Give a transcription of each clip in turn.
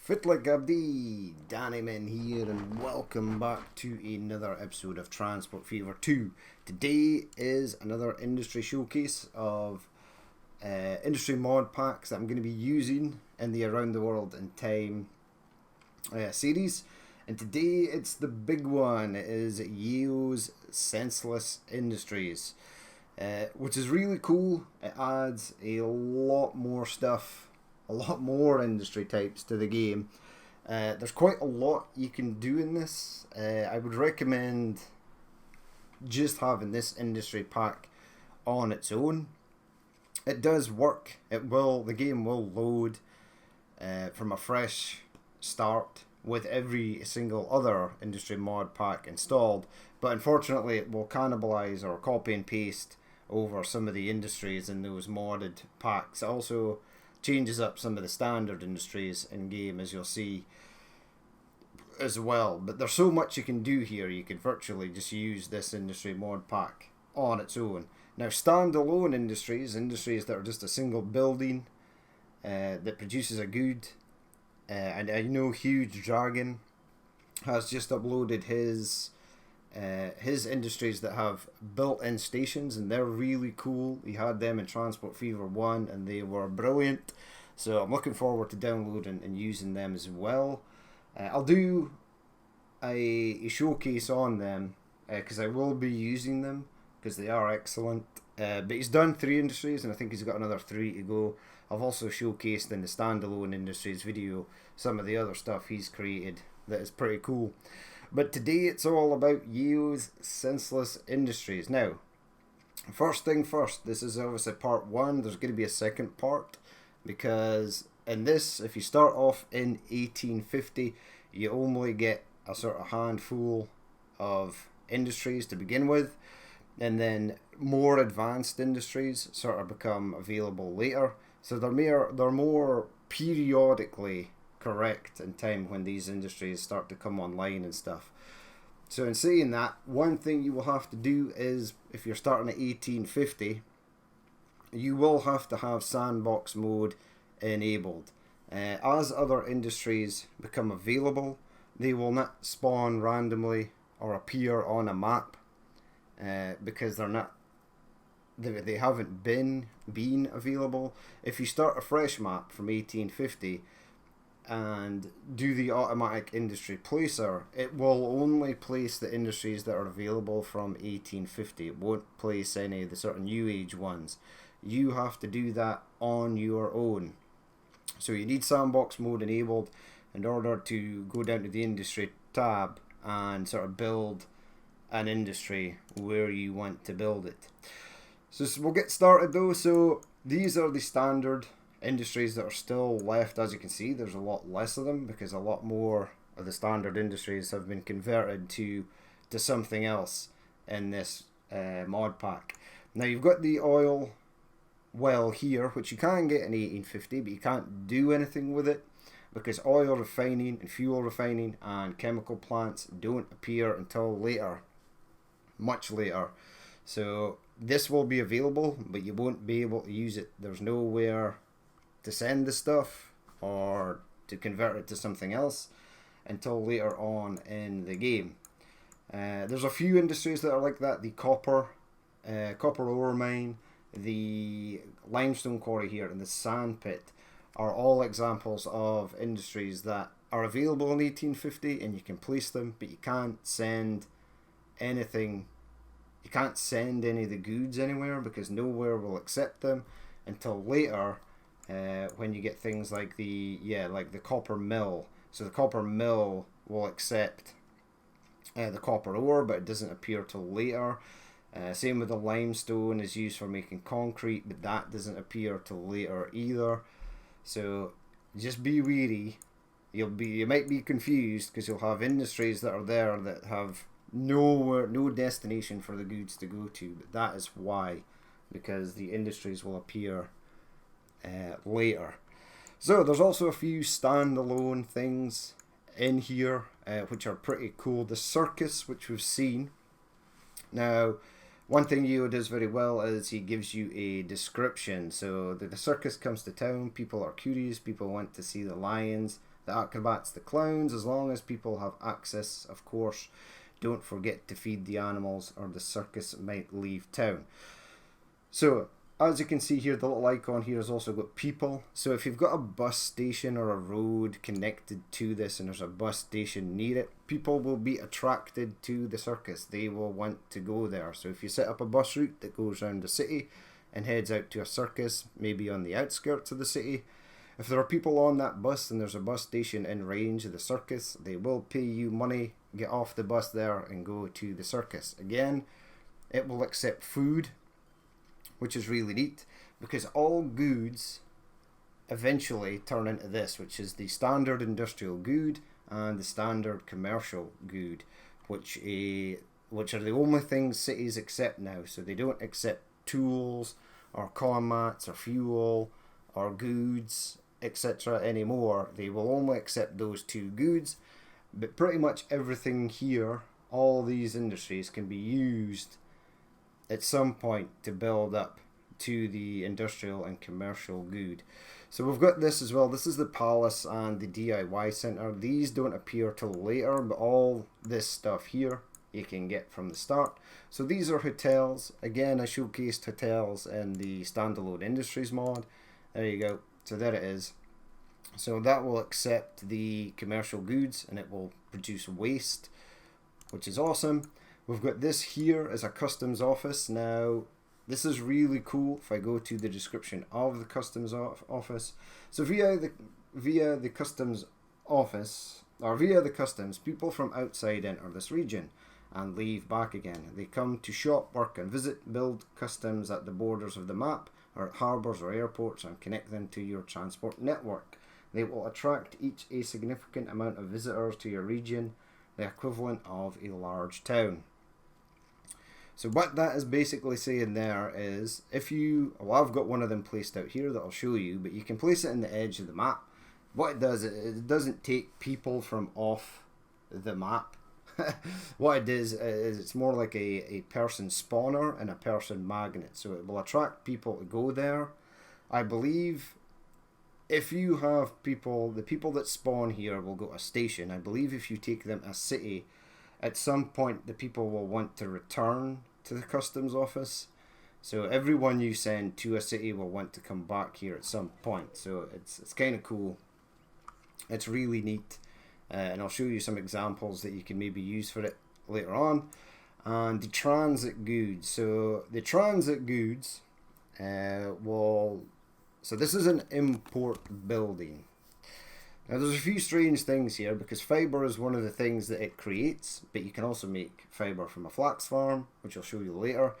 Fitlik Abdi, Dannyman here, and welcome back to another episode of Transport Fever 2. Today is another industry showcase of industry mod packs that I'm going to be using in the Around the World in Time series. And today it's the big one. It is Yeo's Senseless Industries, which is really cool. It adds a lot more stuff, a lot more industry types to the game. There's quite a lot you can do in this. I would recommend just having this industry pack on its own. It does work. The game will load from a fresh start with every single other industry mod pack installed, but unfortunately it will cannibalize or copy and paste over some of the industries in those modded packs. It also changes up some of the standard industries in game, as you'll see as well. But there's so much you can do here. You could virtually just use this industry mod pack on its own. Now, standalone industries that are just a single building that produces a good, and I know Huge Dragon has just uploaded his industries that have built-in stations, and they're really cool. He had them in Transport Fever 1 and they were brilliant, so I'm looking forward to downloading and using them as well. I'll do a showcase on them because I will be using them because they are excellent. But he's done 3 industries and I think he's got another 3 to go. I've also showcased in the standalone industries video some of the other stuff he's created that is pretty cool. But today it's all about Yeo's Senseless Industries. Now, first thing first, this is obviously part 1. There's going to be a second part because in this, if you start off in 1850, you only get a sort of handful of industries to begin with, and then more advanced industries sort of become available later. So they're more periodically correct in time when these industries start to come online and stuff. So in saying that, one thing you will have to do is, if you're starting at 1850, you will have to have sandbox mode enabled. As other industries become available, they will not spawn randomly or appear on a map because they haven't been available. If you start a fresh map from 1850 and do the automatic industry placer, it will only place the industries that are available from 1850. It won't place any of the sort of new age ones. You have to do that on your own. So you need sandbox mode enabled in order to go down to the industry tab and sort of build an industry where you want to build it. So we'll get started though. So these are the standard industries that are still left. As you can see, there's a lot less of them because a lot more of the standard industries have been converted to something else in this mod pack. Now you've got the oil well here, which you can get in 1850, but you can't do anything with it because oil refining and fuel refining and chemical plants don't appear until later, much later. So this will be available, but you won't be able to use it. There's nowhere to send the stuff or to convert it to something else until later on in the game. There's a few industries that are like that. The copper ore mine, the limestone quarry here, and the sand pit are all examples of industries that are available in 1850 and you can place them, but you can't send anything. You can't send any of the goods anywhere because nowhere will accept them until later when you get things like the copper mill. So the copper mill will accept the copper ore, but it doesn't appear till later. Same with the limestone is used for making concrete, but that doesn't appear till later either. So just be wary. You might be confused because you'll have industries that are there that have no destination for the goods to go to, but that is why, because the industries will appear later. So there's also a few standalone things in here which are pretty cool. The Circus, which we've seen. Now, one thing Yeo does very well is he gives you a description. So the circus comes to town, people are curious, people want to see the lions the acrobats, the clowns, as long as people have access, of course. Don't forget to feed the animals or the circus might leave town. So, as you can see here, the little icon here has also got people. So if you've got a bus station or a road connected to this and there's a bus station near it, people will be attracted to the circus. They will want to go there. So if you set up a bus route that goes around the city and heads out to a circus, maybe on the outskirts of the city, if there are people on that bus and there's a bus station in range of the circus, they will pay you money, get off the bus there and go to the circus. Again, it will accept food, which is really neat, because all goods eventually turn into this, which is the standard industrial good and the standard commercial good, which are the only things cities accept now. So they don't accept tools or column mats or fuel or goods, etc. anymore. They will only accept those two goods, but pretty much everything here, all these industries can be used at some point to build up to the industrial and commercial good. So we've got this as well. This is the Palace and the DIY Centre. These don't appear till later, but all this stuff here you can get from the start. So these are hotels. Again, I showcased hotels in the Standalone Industries mod. There you go. So there it is. So that will accept the commercial goods and it will produce waste, which is awesome. We've got this here as a customs office. Now, this is really cool. If I go to the description of the customs office, so via the customs office, or via the customs, people from outside enter this region and leave back again. They come to shop, work and visit, build customs at the borders of the map, or at harbours or airports, and connect them to your transport network. They will attract each a significant amount of visitors to your region, the equivalent of a large town. So what that is basically saying there is, if you, well, I've got one of them placed out here that I'll show you, but you can place it in the edge of the map. What it does, it doesn't take people from off the map. What it is it's more like a person spawner and a person magnet. So it will attract people to go there. I believe if you have people, the people that spawn here will go to a station. I believe if you take them a city, at some point the people will want to return to the customs office. So everyone you send to a city will want to come back here at some point. So it's kind of cool. It's really neat. And I'll show you some examples that you can maybe use for it later on. And the transit goods. So the transit goods so this is an import building. Now there's a few strange things here because fibre is one of the things that it creates, but you can also make fibre from a flax farm, which I'll show you later.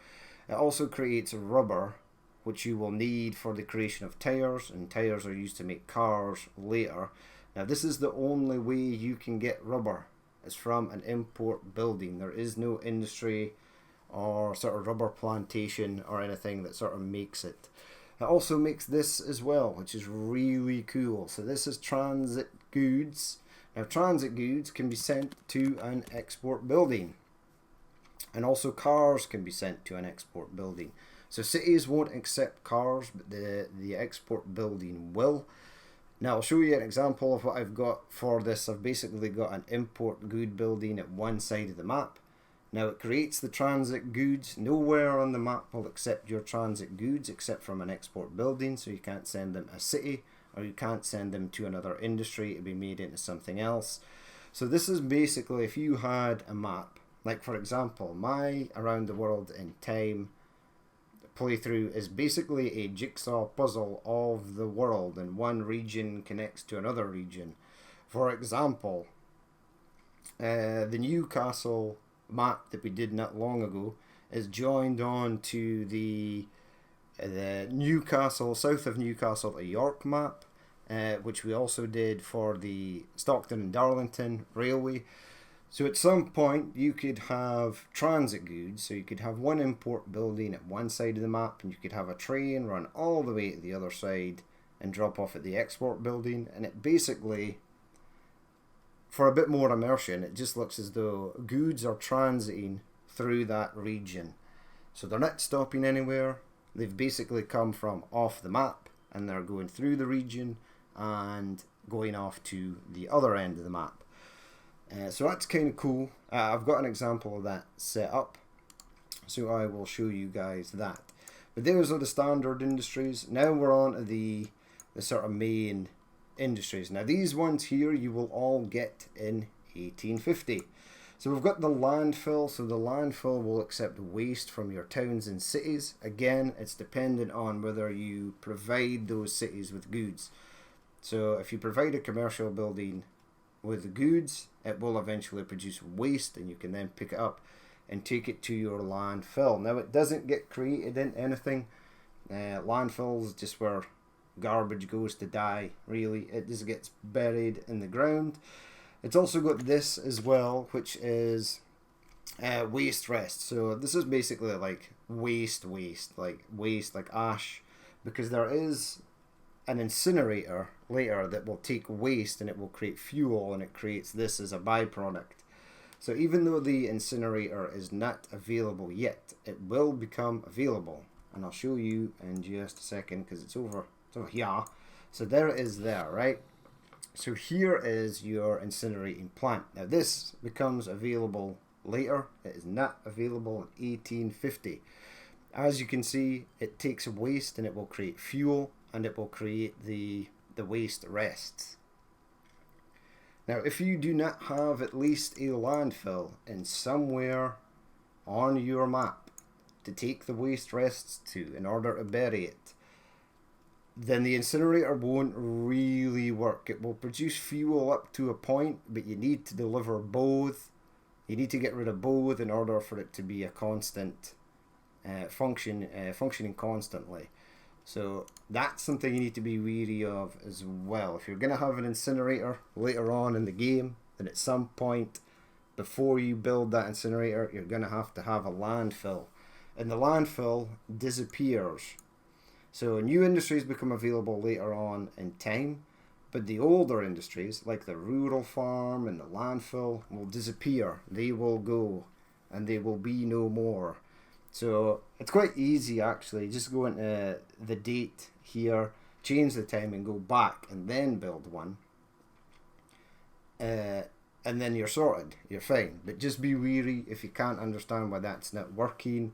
It also creates rubber, which you will need for the creation of tyres, and tyres are used to make cars later. Now this is the only way you can get rubber, is from an import building. There is no industry or sort of rubber plantation or anything that sort of makes it. It also makes this as well, which is really cool. So this is transit goods. Now transit goods can be sent to an export building. And also cars can be sent to an export building. So cities won't accept cars, but the export building will. Now I'll show you an example of what I've got for this. I've basically got an import good building at one side of the map. Now it creates the transit goods. Nowhere on the map will accept your transit goods except from an export building, so you can't send them a city or you can't send them to another industry to be made into something else. So this is basically, if you had a map, like for example my Around the World in Time playthrough is basically a jigsaw puzzle of the world, and one region connects to another region. For example, the Newcastle map that we did not long ago is joined on to the Newcastle, south of Newcastle to York map, which we also did for the Stockton and Darlington railway. So at some point you could have transit goods, so you could have one import building at one side of the map and you could have a train run all the way to the other side and drop off at the export building, and it basically, for a bit more immersion, it just looks as though goods are transiting through that region. So they're not stopping anywhere. They've basically come from off the map and they're going through the region, and going off to the other end of the map. So that's kind of cool. I've got an example of that set up, so I will show you guys that. But those are the standard industries. Now we're on to the sort of main industries. Now these ones here you will all get in 1850. So we've got the landfill. So the landfill will accept waste from your towns and cities. Again, it's dependent on whether you provide those cities with goods. So if you provide a commercial building with goods, it will eventually produce waste, and you can then pick it up and take it to your landfill. Now it doesn't get created into anything. Landfill's just where garbage goes to die, really. It just gets buried in the ground. It's also got this as well, which is waste rest. So this is basically like waste, like ash, because there is an incinerator later that will take waste and it will create fuel, and it creates this as a byproduct. So even though the incinerator is not available yet, it will become available, and I'll show you in just a second because it's over here. So there it is there, right? So here is your incinerating plant. Now this becomes available later. It is not available in 1850. As you can see, it takes waste and it will create fuel, and it will create the waste rests. Now if you do not have at least a landfill in somewhere on your map to take the waste rests to in order to bury it, then the incinerator won't really work. It will produce fuel up to a point, but you need to deliver both. You need to get rid of both in order for it to be a constant functioning constantly. So that's something you need to be wary of as well. If you're going to have an incinerator later on in the game, then at some point before you build that incinerator, you're going to have a landfill. And the landfill disappears. So new industries become available later on in time, but the older industries, like the rural farm and the landfill, will disappear. They will go, and they will be no more. So it's quite easy actually. Just go into the date here, change the time, and go back, and then build one. And then you're sorted. You're fine. But just be wary if you can't understand why that's not working.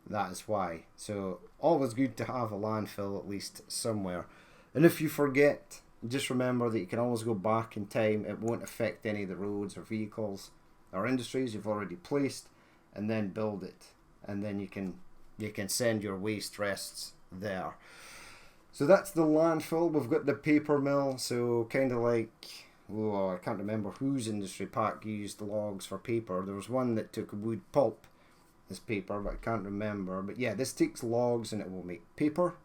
That is why. So always good to have a landfill at least somewhere. And if you forget, just remember that you can always go back in time. It won't affect any of the roads or vehicles or industries you've already placed, and then build it. And then you can send your waste rests there. So that's the landfill. We've got the paper mill. So kind of like, I can't remember whose industry pack used logs for paper. There was one that took wood pulp as paper, but I can't remember. But yeah, this takes logs and it will make paper,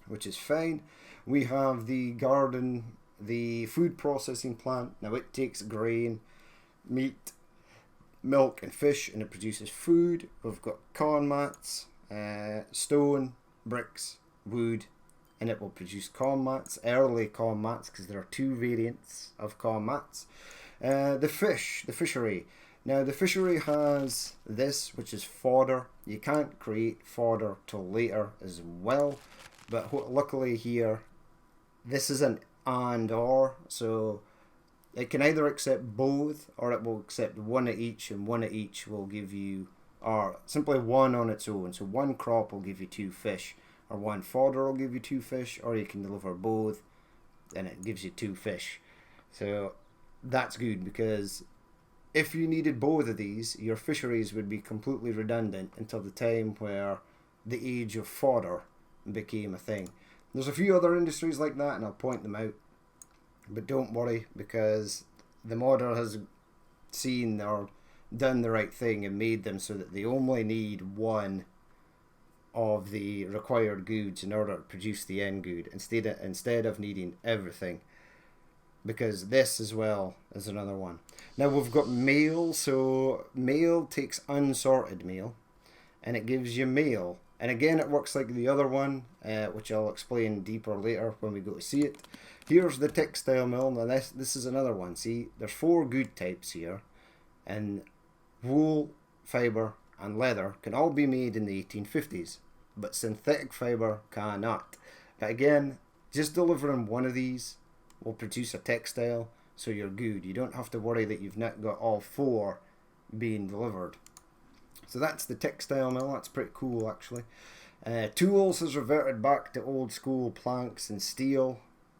which is fine. We have the garden, the food processing plant. Now it takes grain, meat, milk and fish, and it produces food. We've got corn mats, stone, bricks, wood, and it will produce corn mats, early corn mats, because there are two variants of corn mats. The fishery. Now the fishery has this, which is fodder. You can't create fodder till later as well, but luckily here, this is an and or, so it can either accept both, or it will accept one of each, and one of each will give you, or simply one on its own. So one crop will give you 2 fish, or one fodder will give you 2 fish, or you can deliver both and it gives you 2 fish. So that's good, because if you needed both of these, your fisheries would be completely redundant until the time where the age of fodder became a thing. There's a few other industries like that, and I'll point them out. But don't worry, because the modder has seen or done the right thing and made them so that they only need one of the required goods in order to produce the end good, instead of needing everything. Because this as well is another one. Now we've got mail. So mail takes unsorted mail, and it gives you mail. And again, it works like the other one, which I'll explain deeper later when we go to see it. Here's the textile mill. Now this is another one. See, there's 4 good types here, and wool, fibre and leather can all be made in the 1850s, but synthetic fibre cannot. But again, just delivering one of these will produce a textile, so you're good. You don't have to worry that you've not got all 4 being delivered. So that's the textile mill. That's pretty cool, actually. Tools has reverted back to old school planks and steel.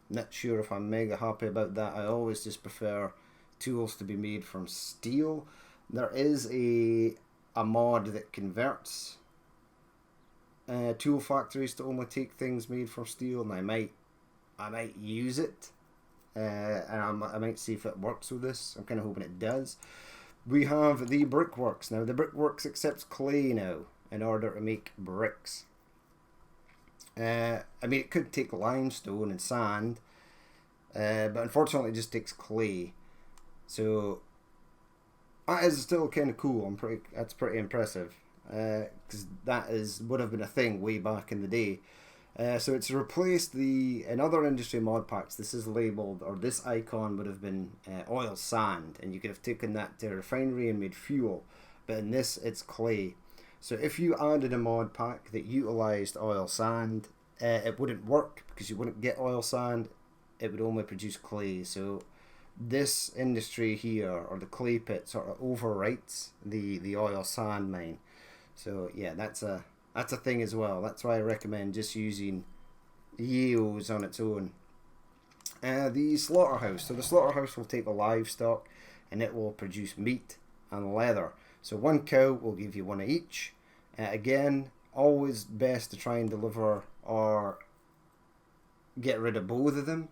Not sure if I'm mega happy about that. I always just prefer tools to be made from steel. There is a mod that converts tool factories to only take things made from steel, and I might use it, and I might see if it works with this. I'm kind of hoping it does. We have the brickworks. Now the brickworks accepts clay now in order to make bricks. I mean, it could take limestone and sand, but unfortunately it just takes clay. So that is still kind of cool. That's pretty impressive, because would have been a thing way back in the day. So it's replaced in other industry mod packs. This is labelled, or this icon would have been oil sand, and you could have taken that to a refinery and made fuel. But in this, it's clay. So if you added a mod pack that utilised oil sand, it wouldn't work because you wouldn't get oil sand. It would only produce clay. So this industry here, or the clay pit, sort of overwrites the oil sand mine. So yeah, that's a thing as well. That's why I recommend just using Yeos on its own. The slaughterhouse. So the slaughterhouse will take the livestock and it will produce meat and leather. So 1 cow will give you 1 of each. Again, always best to try and deliver or get rid of both of them,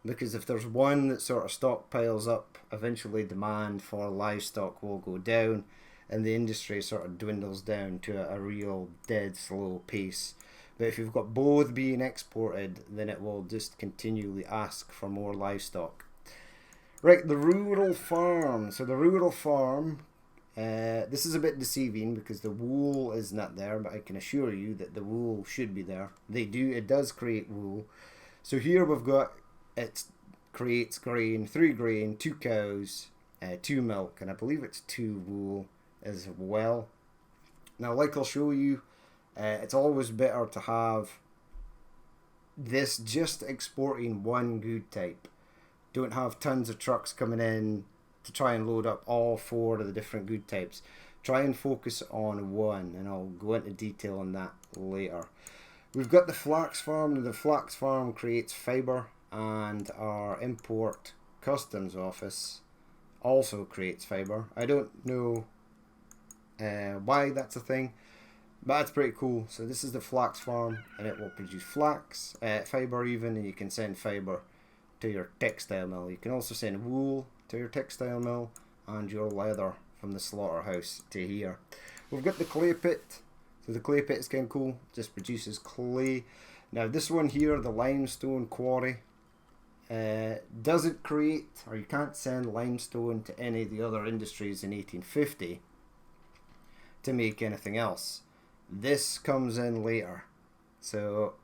because if there's one that sort of stockpiles up, eventually demand for livestock will go down and the industry sort of dwindles down to a real dead slow pace. But if you've got both being exported, then it will just continually ask for more livestock. Right, the rural farm. So the rural farm, this is a bit deceiving because the wool is not there, but I can assure you that the wool should be there. It does create wool. So here we've got, it creates grain, 3 grain, 2 cows, 2 milk, and I believe it's 2 wool as well. Now, like I'll show you, it's always better to have this just exporting 1 good type. Don't have tons of trucks coming in to try and load up all 4 of the different good types. Try and focus on 1, and I'll go into detail on that later. We've got the Flax Farm. The Flax Farm creates fibre, and our import customs office also creates fibre. I don't know why that's a thing, but that's pretty cool. So this is the Flax Farm, and it will produce flax, fibre even, and you can send fibre to your textile mill. You can also send wool to your textile mill and your leather from the slaughterhouse to here. We've got the clay pit. So the clay pit is kind of cool, just produces clay. Now this one here, the limestone quarry, doesn't create, or you can't send limestone to any of the other industries in 1850 to make anything else. This comes in later. So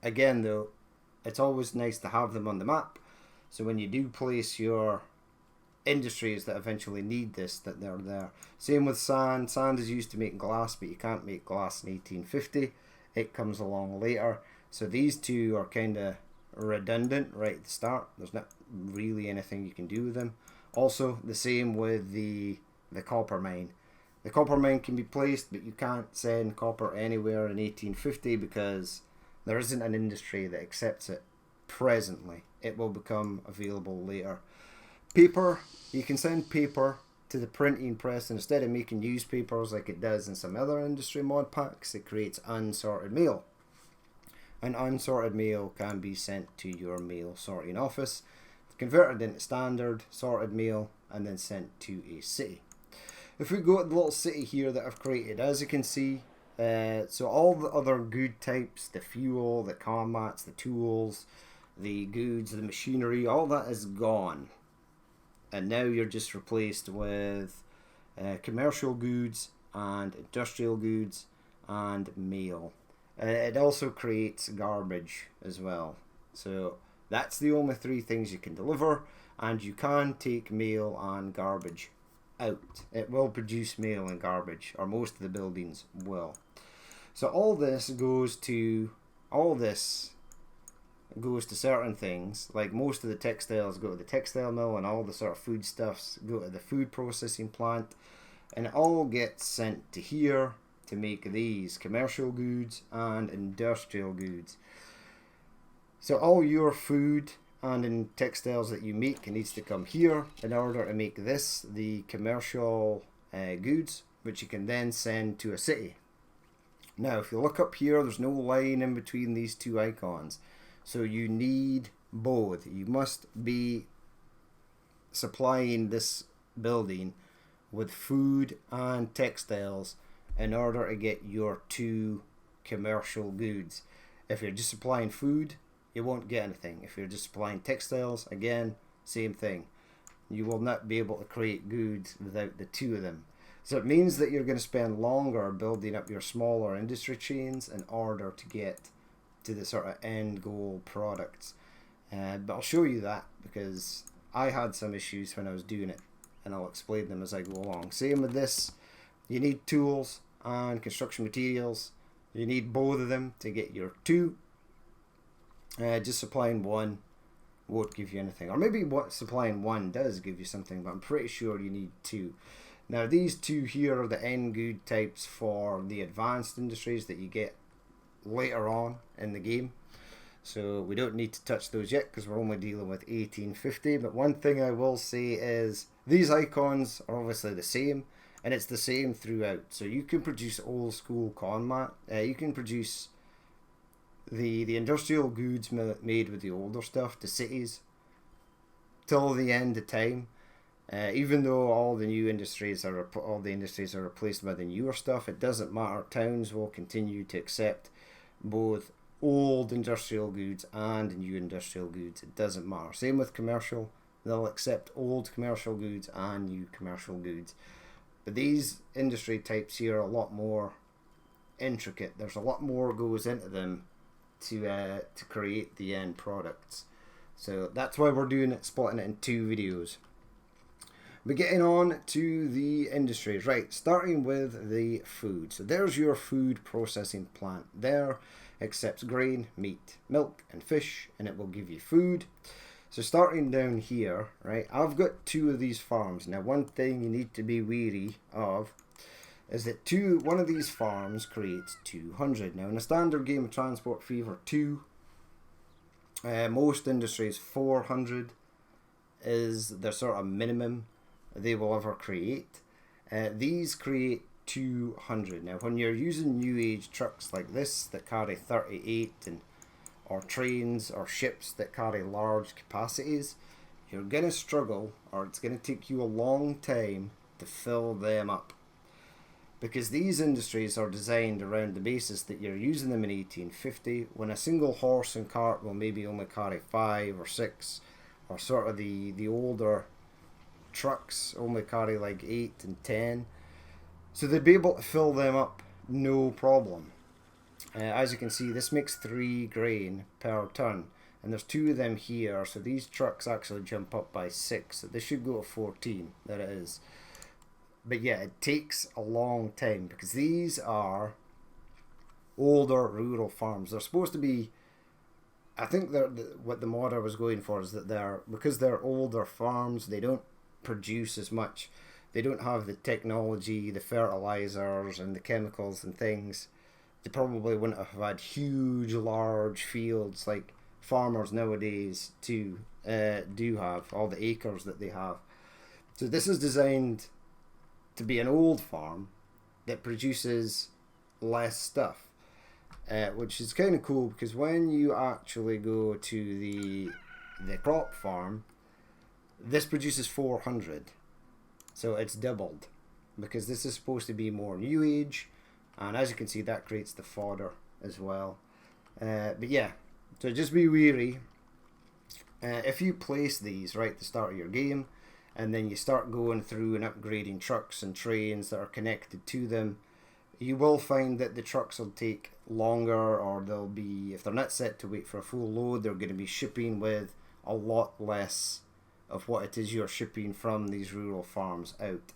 again though, it's always nice to have them on the map, so when you do place your industries that eventually need this, that they're there. Same with sand. Sand is used to make glass, but you can't make glass in 1850. It comes along later. So these two are kind of redundant right at the start. There's not really anything you can do with them. Also, the same with the copper mine. The copper mine can be placed, but you can't send copper anywhere in 1850 because there isn't an industry that accepts it presently. It will become available later. Paper, you can send paper to the printing press, and instead of making newspapers like it does in some other industry mod packs, it creates unsorted mail. And unsorted mail can be sent to your mail sorting office, converted into standard sorted mail, and then sent to a city. If we go to the little city here that I've created, as you can see, so all the other good types, the fuel, the combats, the tools, the goods, the machinery, all that is gone. And now you're just replaced with commercial goods and industrial goods and mail. It also creates garbage as well. So that's the only 3 things you can deliver, and you can take mail and garbage out. It will produce mail and garbage, or most of the buildings will. So all this goes to certain things, like most of the textiles go to the textile mill, and all the sort of foodstuffs go to the food processing plant, and it all gets sent to here to make these commercial goods and industrial goods. So all your food and in textiles that you make needs to come here in order to make this the commercial goods, which you can then send to a city. Now if you look up here, there's no line in between these two icons, so you need both. You must be supplying this building with food and textiles in order to get your two commercial goods. If you're just supplying food, you won't get anything. If you're just supplying textiles, again, same thing. You will not be able to create goods without the two of them. So it means that you're going to spend longer building up your smaller industry chains in order to get to the sort of end goal products. But I'll show you that because I had some issues when I was doing it, and I'll explain them as I go along. Same with this. You need tools and construction materials. You need both of them to get your two. Just supplying one won't give you anything, or maybe what supplying one does give you something, but I'm pretty sure you need two. Now these two here are the end good types for the advanced industries that you get later on in the game, so we don't need to touch those yet because we're only dealing with 1850. But one thing I will say is these icons are obviously the same, and it's the same throughout. So you can produce old school conmat, you can produce the industrial goods made with the older stuff to cities till the end of time. Even though all the industries are replaced by the newer stuff, it doesn't matter. Towns will continue to accept both old industrial goods and new industrial goods. It doesn't matter. Same with commercial. They'll accept old commercial goods and new commercial goods. But these industry types here are a lot more intricate. There's a lot more goes into them to create the end products. So that's why we're doing it, splitting it in two videos. But getting on to the industries, right, starting with the food. So there's your food processing plant. There accepts grain, meat, milk and fish, and it will give you food. So starting down here, right, I've got two of these farms. Now one thing you need to be wary of is that one of these farms creates 200. Now in a standard game of Transport Fever 2, most industries 400 is their sort of minimum they will ever create. These create 200. Now when you're using new age trucks like this that carry 38 or trains or ships that carry large capacities, you're going to struggle, or it's going to take you a long time to fill them up, because these industries are designed around the basis that you're using them in 1850 when a single horse and cart will maybe only carry 5 or 6, or sort of the older trucks only carry like 8 and 10. So they'd be able to fill them up no problem. As you can see, this makes 3 grain per ton, and there's 2 of them here, so these trucks actually jump up by 6. So this should go to 14. There it is. But yeah, it takes a long time because these are older rural farms. They're supposed to be, I think what the mod I was going for is that because they're older farms, they don't produce as much. They don't have the technology, the fertilizers and the chemicals and things. They probably wouldn't have had huge large fields like farmers nowadays do have, all the acres that they have. So this is designed to be an old farm that produces less stuff, which is kind of cool, because when you actually go to the crop farm, this produces 400, so it's doubled, because this is supposed to be more new age, and as you can see that creates the fodder as well. But yeah, so just be wary if you place these right at the start of your game, and then you start going through and upgrading trucks and trains that are connected to them, you will find that the trucks will take longer, or they'll be, if they're not set to wait for a full load, they're going to be shipping with a lot less of what it is you're shipping from these rural farms out.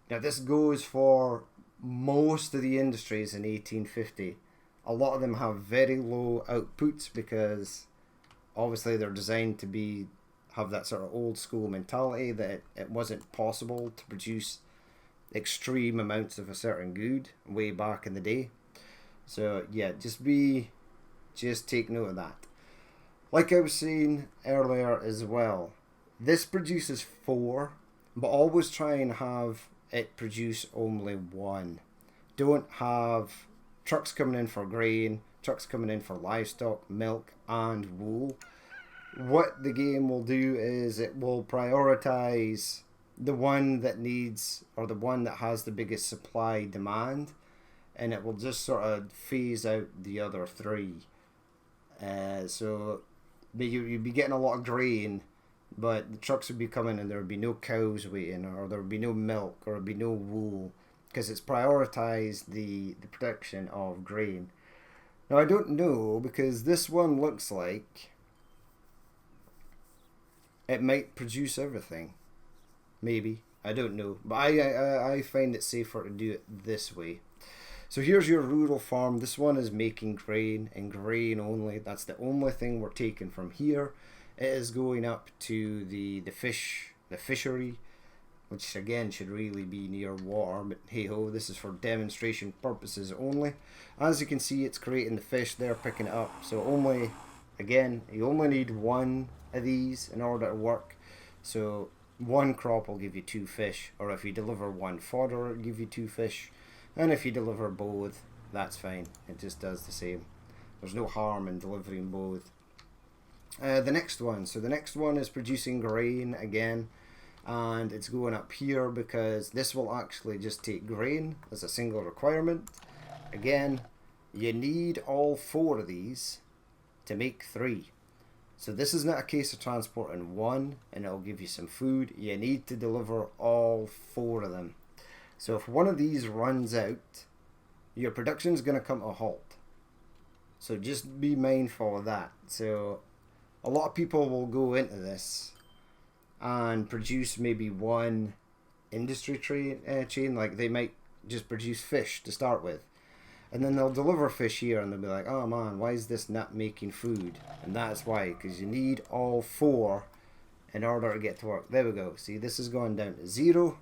Now this goes for most of the industries in 1850. A lot of them have very low outputs because obviously they're designed to have that sort of old school mentality that it wasn't possible to produce extreme amounts of a certain good way back in the day. So yeah, just take note of that. Like I was saying earlier as well, this produces 4, but always try and have it produce only 1. Don't have trucks coming in for grain, trucks coming in for livestock, milk, and wool. What the game will do is it will prioritize the one that needs, or the one that has the biggest supply demand, and it will just sort of phase out the other 3. So you'd be getting a lot of grain, but the trucks would be coming and there would be no cows waiting, or there would be no milk, or there would be no wool, because it's prioritized the production of grain. Now I don't know, because this one looks like it might produce everything. Maybe. I don't know. But I find it safer to do it this way. So here's your rural farm. This one is making grain, and grain only. That's the only thing we're taking from here. It is going up to the fishery, which again should really be near water, but hey ho, this is for demonstration purposes only. As you can see, it's creating the fish, they're picking it up. So you only need 1 of these in order to work. So 1 crop will give you 2 fish, or if you deliver 1 fodder, it'll give you 2 fish. And if you deliver both, that's fine. It just does the same. There's no harm in delivering both. The next one is producing grain again, and it's going up here because this will actually just take grain as a single requirement. Again, you need all 4 of these to make 3. So this is not a case of transporting 1 and it'll give you some food. You need to deliver all 4 of them. So if one of these runs out, your production is going to come to a halt. So just be mindful of that. So a lot of people will go into this and produce maybe 1 industry chain. Like they might just produce fish to start with. And then they'll deliver fish here and they'll be like, oh man, why is this not making food? And that's why, because you need all 4 in order to get to work. There we go. See, this is going down to 0.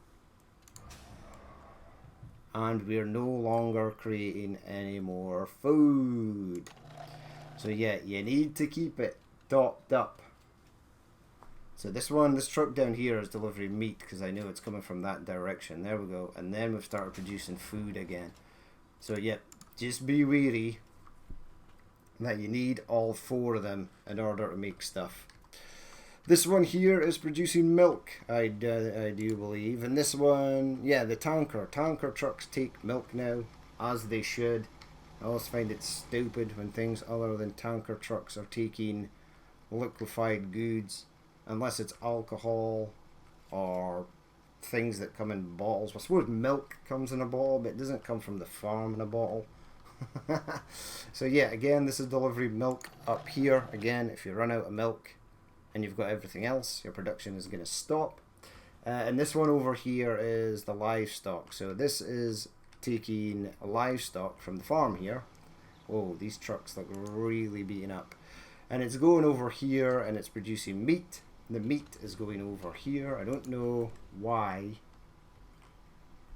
And we're no longer creating any more food. So yeah, you need to keep it topped up. So this truck down here is delivering meat because I know it's coming from that direction. There we go. And then we've started producing food again. So yeah, just be wary that you need all 4 of them in order to make stuff. This one here is producing milk, I do believe. And this one, yeah, the tanker trucks take milk now, as they should. I always find it stupid when things other than tanker trucks are taking liquefied goods, unless it's alcohol or things that come in bottles. I suppose milk comes in a bottle, but it doesn't come from the farm in a bottle. So yeah, again, this is delivering milk up here. Again, if you run out of milk and you've got everything else, your production is going to stop. And this one over here is the livestock. So this is taking livestock from the farm here. Oh, these trucks look really beaten up. And it's going over here and it's producing meat. The meat is going over here. I don't know why.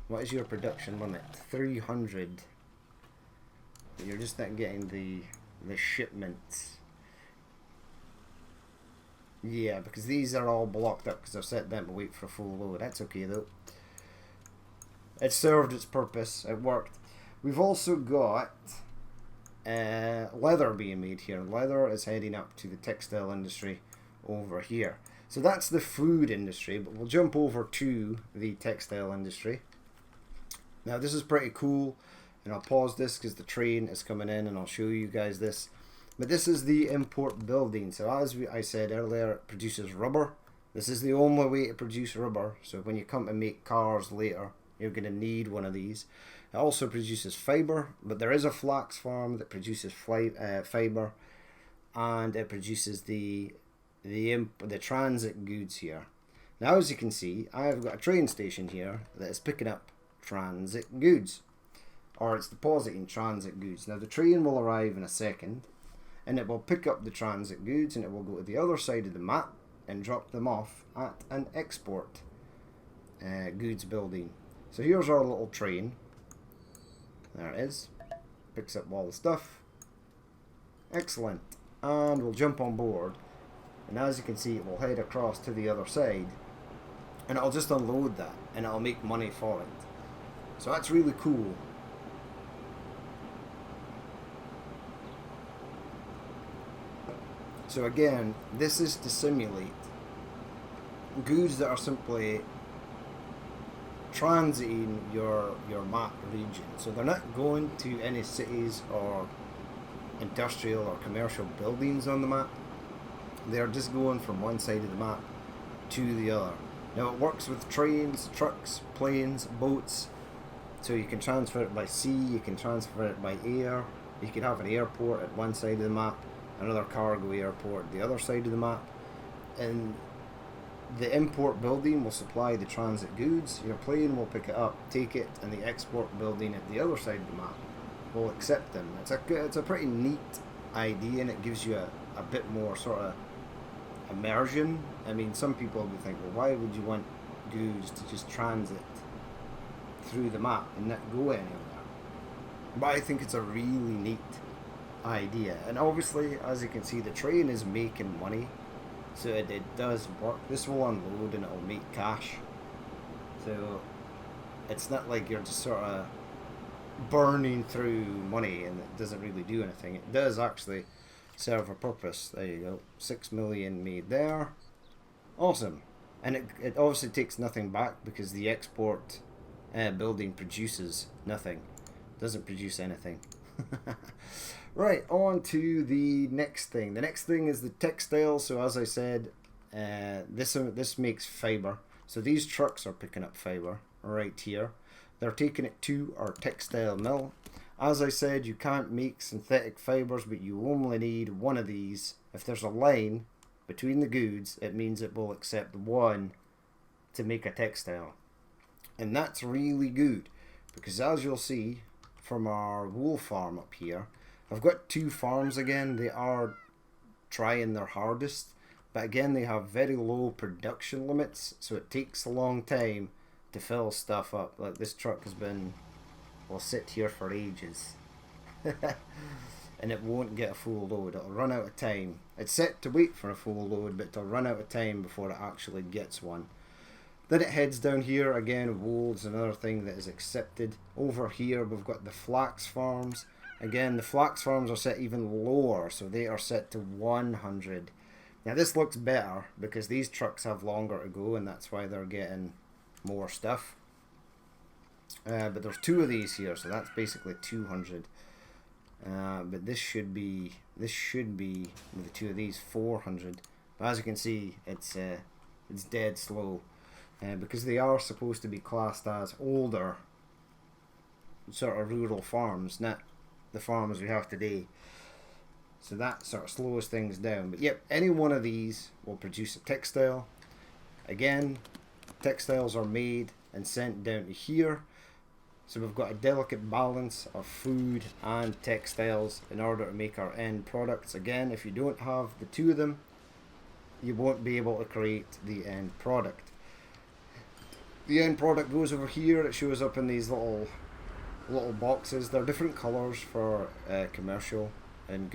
What is your production limit? 300. But you're just not getting the shipments. Yeah, because these are all blocked up because I've set them to wait for a full load. That's okay though. It served its purpose. It worked. We've also got leather being made here. Leather is heading up to the textile industry over here. So that's the food industry, but we'll jump over to the textile industry. Now this is pretty cool, and I'll pause this because the train is coming in and I'll show you guys this. But this is the import building. So as I said earlier, it produces rubber. This is the only way to produce rubber. So when you come to make cars later, you're going to need one of these. It also produces fiber, but there is a flax farm that produces fiber, and it produces the transit goods here. Now as you can see, I've got a train station here that is picking up transit goods, or it's depositing transit goods. Now the train will arrive in a second, and it will pick up the transit goods and it will go to the other side of the map and drop them off at an export goods building. So here's our little train. There it is. Picks up all the stuff. Excellent. And we'll jump on board. And as you can see, it will head across to the other side. And it'll just unload that. And it'll make money for it. So that's really cool. So again, this is to simulate goods that are simply transiting your map region. So they're not going to any cities or industrial or commercial buildings on the map. They're just going from one side of the map to the other. Now it works with trains, trucks, planes, boats. So you can transfer it by sea, you can transfer it by air. You can have an airport at one side of the map, another cargo airport at the other side of the map. And the import building will supply the transit goods, your plane will pick it up, take it, and the export building at the other side of the map will accept them. It's a pretty neat idea, and it gives you a bit more sort of immersion. I mean, some people would think, well, why would you want goods to just transit through the map and not go anywhere? But I think it's a really neat idea. And obviously, as you can see, the train is making money. So it does work. This will unload and it'll make cash. So it's not like you're just sort of burning through money and it doesn't really do anything. It does actually serve a purpose. There you go. 6 million made there. Awesome. And it obviously takes nothing back because the export building produces nothing. Doesn't produce anything. Right, on to the next thing. The next thing is the textiles. So as I said, this makes fiber. So these trucks are picking up fiber right here. They're taking it to our textile mill. As I said, you can't make synthetic fibers, but you only need one of these. If there's a line between the goods, it means it will accept one to make a textile. And that's really good, because as you'll see from our wool farm up here, I've got two farms again. They are trying their hardest, but again they have very low production limits, so it takes a long time to fill stuff up. Like this truck will sit here for ages and it won't get a full load. It'll run out of time. It's set to wait for a full load, but it'll run out of time before it actually gets one. Then it heads down here. Again, wool's another thing that is accepted. Over here we've got the Flax Farms. Again, the Flax Farms are set even lower, so they are set to 100. Now this looks better because these trucks have longer to go, and that's why they're getting more stuff. But there's two of these here, so that's basically 200. But this should be with the two of these 400. But as you can see, it's dead slow because they are supposed to be classed as older sort of rural farms, not the farms we have today. So that sort of slows things down. But yep, any one of these will produce a textile. Again, textiles are made and sent down to here. So we've got a delicate balance of food and textiles in order to make our end products. Again, if you don't have the two of them, you won't be able to create the end product. The end product goes over here. It shows up in these little boxes. They're different colors for commercial and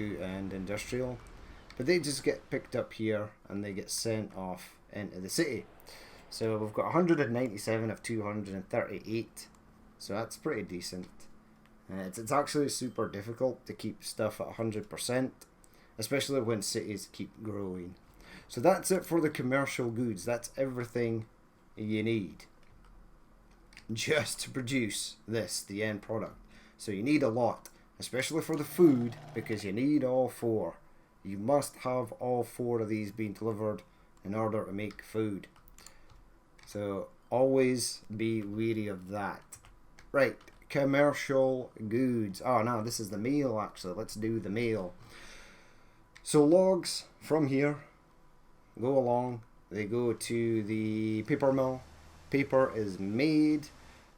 industrial, but they just get picked up here and they get sent off into the city. So we've got 197 of 238, so that's pretty decent. It's actually super difficult to keep stuff at 100%, especially when cities keep growing. So that's it for the commercial goods. That's everything you need just to produce this, the end product. So you need a lot, especially for the food, because you need all four. You must have all four of these being delivered in order to make food. So always be wary of that. Right, commercial goods. Oh no, this is the mail actually. Let's do the mail. So logs from here go along. They go to the paper mill. Paper is made.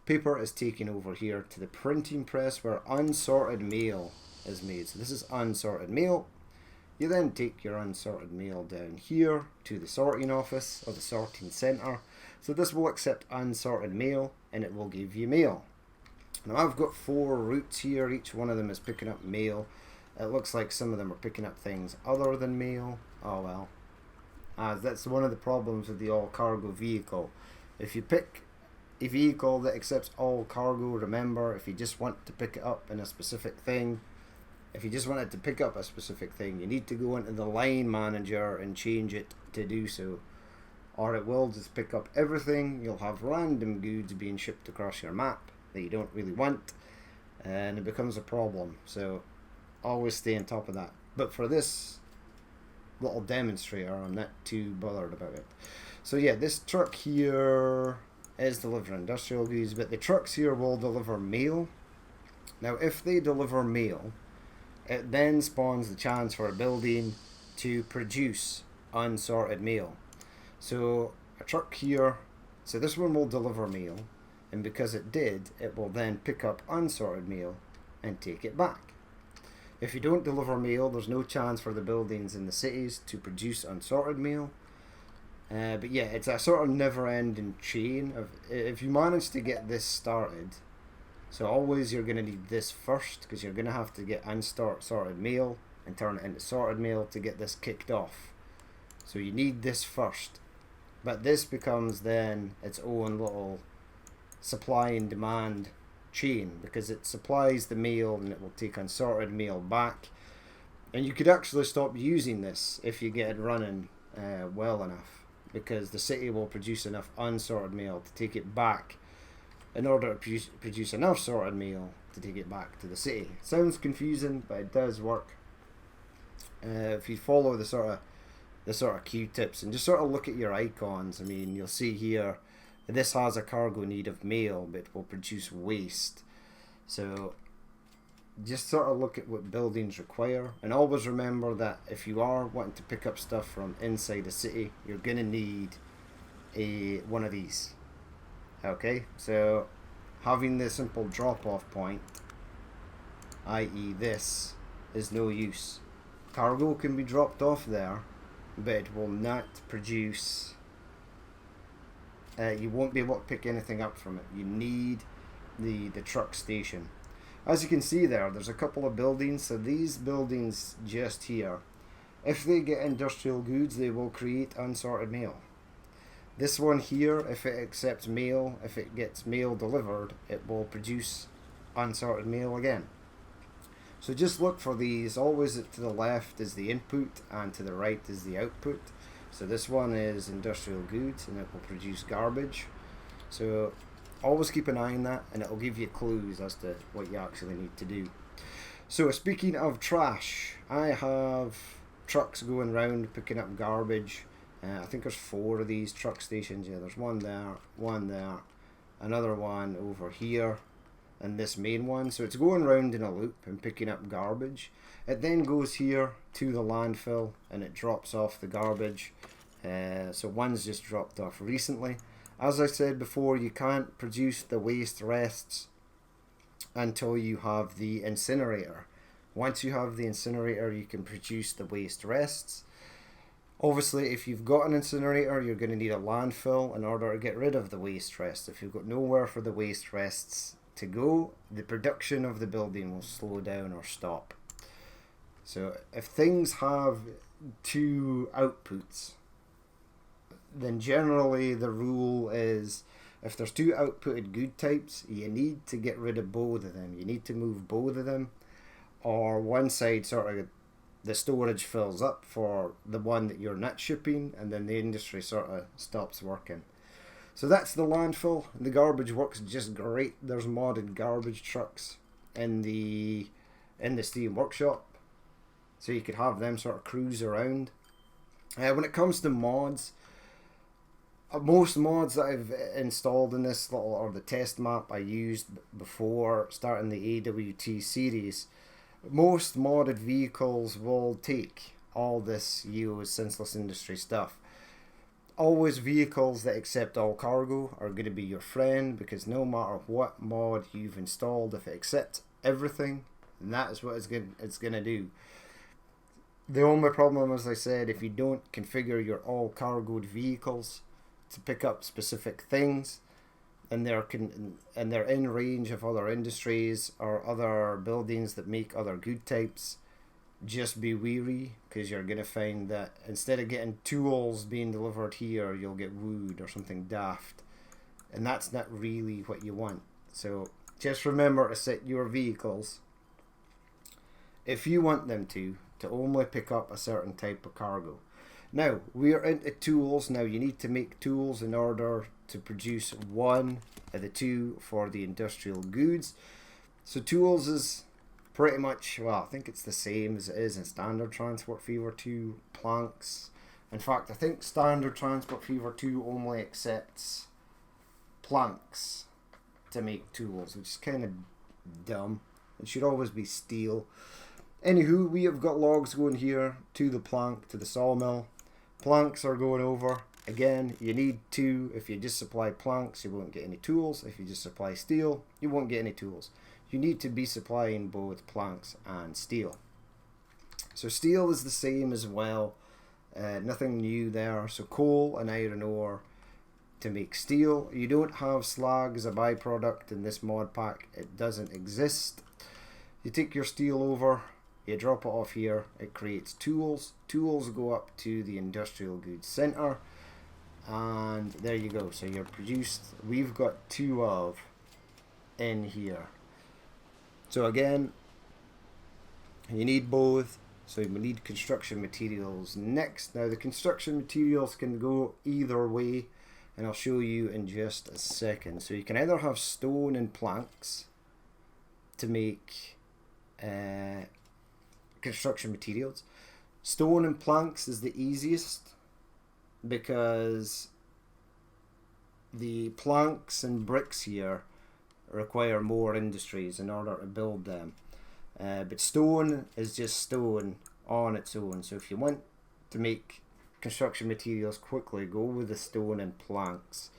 Paper is taken over here to the printing press where unsorted mail is made. So this is unsorted mail. You then take your unsorted mail down here to the sorting office or the sorting centre. So this will accept unsorted mail and it will give you mail. Now I've got 4 routes here, each one of them is picking up mail. It looks like some of them are picking up things other than mail. Oh well. That's one of the problems with the all cargo vehicle. If you pick a vehicle that accepts all cargo, remember, if you just want to pick it up in a specific thing, if you just wanted to pick up a specific thing, you need to go into the line manager and change it to do so. Or it will just pick up everything. You'll have random goods being shipped across your map that you don't really want, and it becomes a problem. So always stay on top of that. But for this little demonstrator, I'm not too bothered about it. So yeah, this truck here is delivering industrial goods, but the trucks here will deliver mail. Now if they deliver mail, it then spawns the chance for a building to produce unsorted mail. So a truck here, so this one will deliver mail, and because it did, it will then pick up unsorted mail and take it back. If you don't deliver mail, there's no chance for the buildings in the cities to produce unsorted mail. But yeah, it's a sort of never-ending chain. If you manage to get this started, so always you're going to need this first, because you're going to have to get unsorted mail and turn it into sorted mail to get this kicked off. So you need this first. But this becomes then its own little supply and demand chain, because it supplies the mail and it will take unsorted mail back. And you could actually stop using this if you get it running well enough, because the city will produce enough unsorted mail to take it back in order to produce enough sorted mail to take it back to the city. It sounds confusing, but it does work. If you follow the sort of Q-tips and just sort of look at your icons, I mean, you'll see here this has a cargo need of mail, but it will produce waste. So just sort of look at what buildings require, and always remember that if you are wanting to pick up stuff from inside a city, you're going to need one of these. Okay, so having the simple drop-off point, i.e. this, is no use. Cargo can be dropped off there, but it will not produce, you won't be able to pick anything up from it. You need the truck station. As you can see there's a couple of buildings. So these buildings just here, if they get industrial goods, they will create unsorted mail. This one here, if it accepts mail, if it gets mail delivered, it will produce unsorted mail again. So just look for these. Always to the left is the input and to the right is the output. So this one is industrial goods and it will produce garbage. So always keep an eye on that, and it will give you clues as to what you actually need to do. So speaking of trash, I have trucks going around picking up garbage. I think there's 4 of these truck stations. Yeah, there's one there, another one over here, and this main one. So it's going around in a loop and picking up garbage. It then goes here to the landfill and it drops off the garbage. So one's just dropped off recently. As I said before, you can't produce the waste rests until you have the incinerator. Once you have the incinerator, you can produce the waste rests. Obviously, if you've got an incinerator, you're going to need a landfill in order to get rid of the waste rests. If you've got nowhere for the waste rests to go, the production of the building will slow down or stop. So if things have 2 outputs, then generally the rule is if there's 2 outputted good types, you need to get rid of both of them. You need to move both of them, or one side sort of the storage fills up for the one that you're not shipping, and then the industry sort of stops working. So that's the landfill. The garbage works just great. There's modded garbage trucks in the Steam Workshop, so you could have them sort of cruise around. When it comes to mods, most mods that I've installed in this little, or the test map I used before starting the AWT series, most modded vehicles will take all this Senseless industry stuff. Always vehicles that accept all cargo are going to be your friend, because no matter what mod you've installed, if it accepts everything, then that is what it's going to do. The only problem, as I said, if you don't configure your all cargoed vehicles to pick up specific things, and they're in range of other industries or other buildings that make other good types, just be wary, because you're going to find that instead of getting tools being delivered here, you'll get wood or something daft, and that's not really what you want. So just remember to set your vehicles, if you want them to only pick up a certain type of cargo. Now, we're into tools. Now, you need to make tools in order to produce one of the two for the industrial goods. So tools is pretty much, well, I think it's the same as it is in Standard Transport Fever 2 planks. In fact, I think Standard Transport Fever 2 only accepts planks to make tools, which is kind of dumb. It should always be steel. Anywho, we have got logs going here to the plank, to the sawmill. Planks are going over. Again, you need two. If you just supply planks, you won't get any tools. If you just supply steel, you won't get any tools. You need to be supplying both planks and steel. So steel is the same as well. Nothing new there. So coal and iron ore to make steel. You don't have slag as a byproduct in this mod pack. It doesn't exist. You take your steel over. You drop it off here, it creates tools. Tools go up to the industrial goods center, and there you go. So you're produced, we've got two of in here. So again, you need both. So we need construction materials next. Now the construction materials can go either way, and I'll show you in just a second. So you can either have stone and planks to make construction materials. Stone and planks is the easiest, because the planks and bricks here require more industries in order to build them. But stone is just stone on its own. So if you want to make construction materials quickly, go with the stone and planks.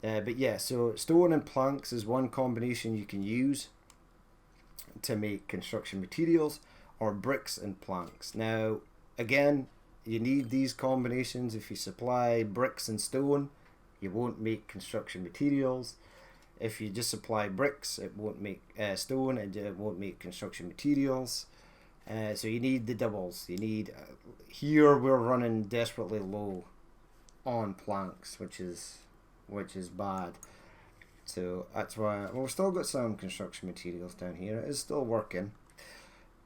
But yeah, so stone and planks is one combination you can use to make construction materials, or bricks and planks. Now, again, you need these combinations. If you supply bricks and stone, you won't make construction materials. If you just supply bricks, it won't make stone, and it won't make construction materials. So you need the doubles. You need here we're running desperately low on planks, which is bad. So that's why, well, we've still got some construction materials down here. It is still working.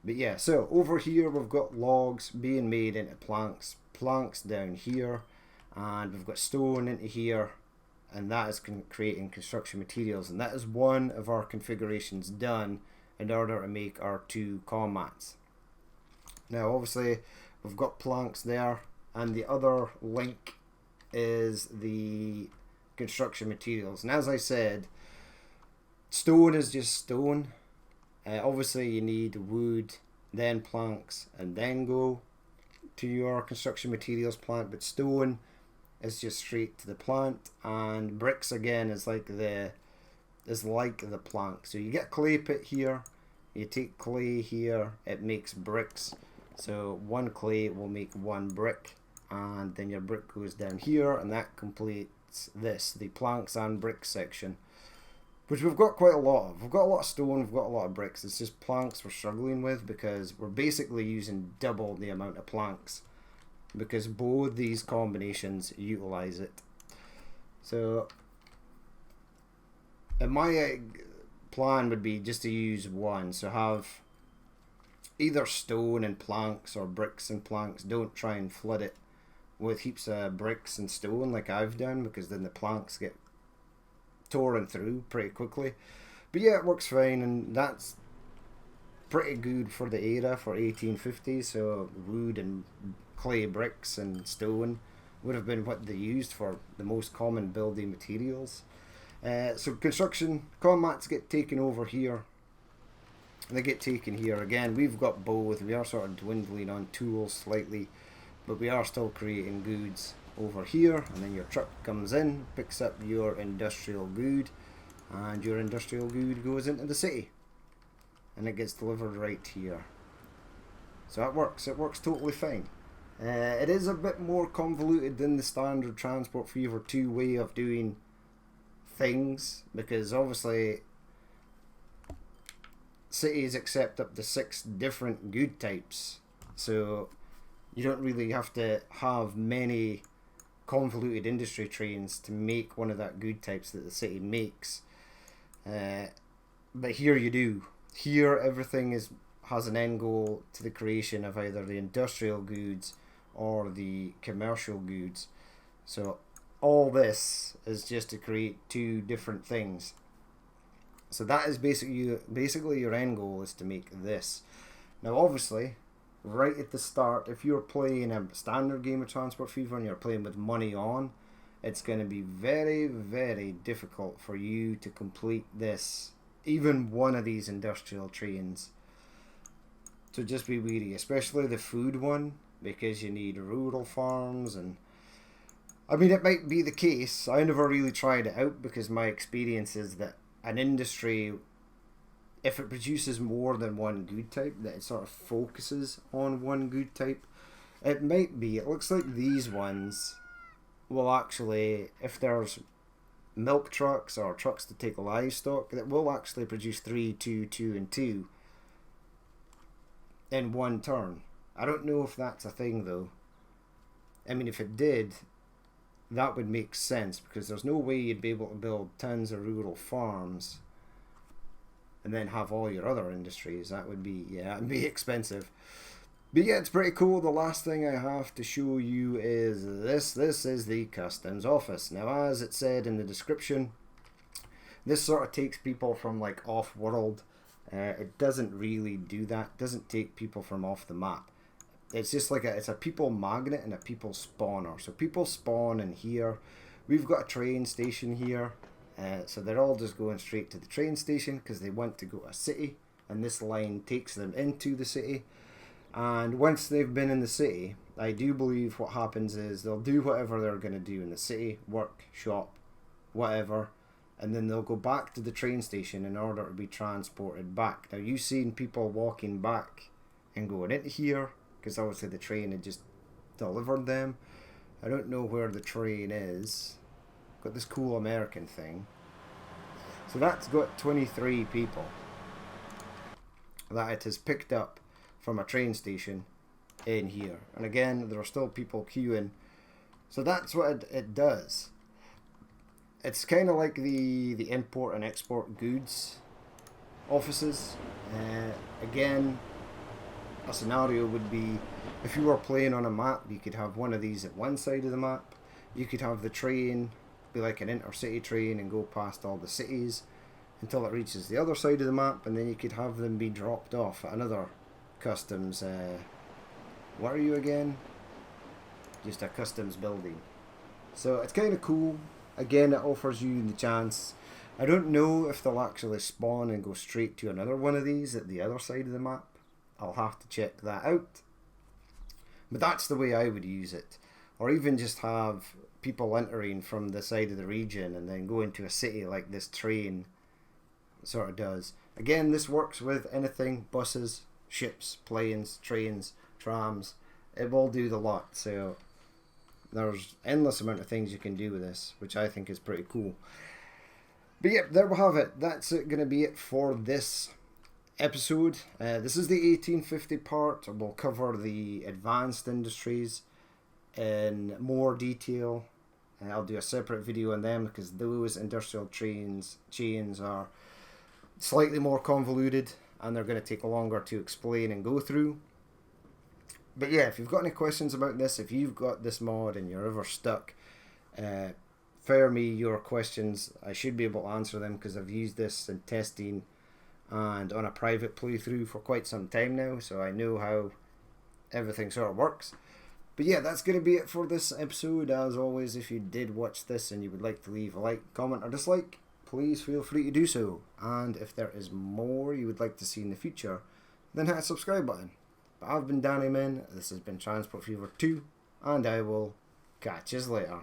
But yeah, so over here we've got logs being made into planks. Planks down here. And we've got stone into here. And that is creating construction materials. And that is one of our configurations done in order to make our two combats. Now obviously we've got planks there. And the other link is the construction materials. And as I said, stone is just stone. Obviously you need wood, then planks, and then go to your construction materials plant. But stone is just straight to the plant, and bricks again is like the plank. So you get clay pit here, you take clay here, it makes bricks. So one clay will make one brick, and then your brick goes down here, and that completes the planks and brick section, which we've got quite a lot of. We've got a lot of stone, we've got a lot of bricks. It's just planks we're struggling with, because we're basically using double the amount of planks, because both these combinations utilize it. So my plan would be just to use one. So have either stone and planks or bricks and planks. Don't try and flood it with heaps of bricks and stone like I've done, because then the planks get torn through pretty quickly. But yeah, it works fine, and that's pretty good for the era, for 1850. So wood and clay bricks and stone would have been what they used for the most common building materials. So construction combats get taken over here, and they get taken here again. We've got both. We are sort of dwindling on tools slightly, but we are still creating goods over here. And then your truck comes in, picks up your industrial good, and your industrial good goes into the city, and it gets delivered right here. So it works totally fine. It is a bit more convoluted than the standard Transport Fever 2 way of doing things, because obviously cities accept up to 6 different good types, so you don't really have to have many convoluted industry trains to make one of that good types that the city makes. But here you do. Here everything has an end goal to the creation of either the industrial goods or the commercial goods. So all this is just to create 2 different things. So that is basically your end goal, is to make this. Now obviously, right at the start, if you're playing a standard game of Transport Fever and you're playing with money on, it's going to be very, very difficult for you to complete this, even one of these industrial trains. So just be wary, especially the food one, because you need rural farms. And I mean, it might be the case. I never really tried it out, because my experience is that an industry, if it produces more than one good type, that it sort of focuses on one good type. It might be. It looks like these ones will actually, if there's milk trucks or trucks to take livestock, that will actually produce 3, 2, 2, and 2 in one turn. I don't know if that's a thing though. I mean, if it did, that would make sense, because there's no way you'd be able to build tons of rural farms and then have all your other industries. That would be, yeah, it'd be expensive. But yeah, it's pretty cool. The last thing I have to show you is this. This is the customs office. Now, as it said in the description, this sort of takes people from like off-world. It doesn't really do that. It doesn't take people from off the map. It's just like it's a people magnet and a people spawner. So people spawn in here. We've got a train station here. So they're all just going straight to the train station because they want to go to a city. And this line takes them into the city. And once they've been in the city, I do believe what happens is they'll do whatever they're going to do in the city. Work, shop, whatever. And then they'll go back to the train station in order to be transported back. Now, you've seen people walking back and going into here, because obviously the train had just delivered them. I don't know where the train is. Got this cool American thing. So that's got 23 people that it has picked up from a train station in here. And again, there are still people queuing. So that's what it does. It's kind of like the import and export goods offices. Again, a scenario would be, if you were playing on a map, you could have one of these at one side of the map. You could have the train be like an intercity train and go past all the cities until it reaches the other side of the map, and then you could have them be dropped off at another customs. What are you again? Just a customs building. So it's kind of cool. Again, it offers you the chance. I don't know if they'll actually spawn and go straight to another one of these at the other side of the map. I'll have to check that out. But that's the way I would use it. Or even just have people entering from the side of the region and then go into a city like this train sort of does. Again, this works with anything: buses, ships, planes, trains, trams. It will do the lot. So there's endless amount of things you can do with this, which I think is pretty cool. But yep, there we have it. That's going to be it for this episode. This is the 1850 part. We'll cover the advanced industries in more detail. I'll do a separate video on them because those industrial chains are slightly more convoluted and they're going to take longer to explain and go through. But yeah, if you've got any questions about this, if you've got this mod and you're ever stuck, fire me your questions. I should be able to answer them because I've used this in testing and on a private playthrough for quite some time now, so I know how everything sort of works. But yeah, that's going to be it for this episode. As always, if you did watch this and you would like to leave a like, comment or dislike, please feel free to do so. And if there is more you would like to see in the future, then hit the subscribe button. But I've been Danny Min, this has been Transport Fever 2, and I will catch you later.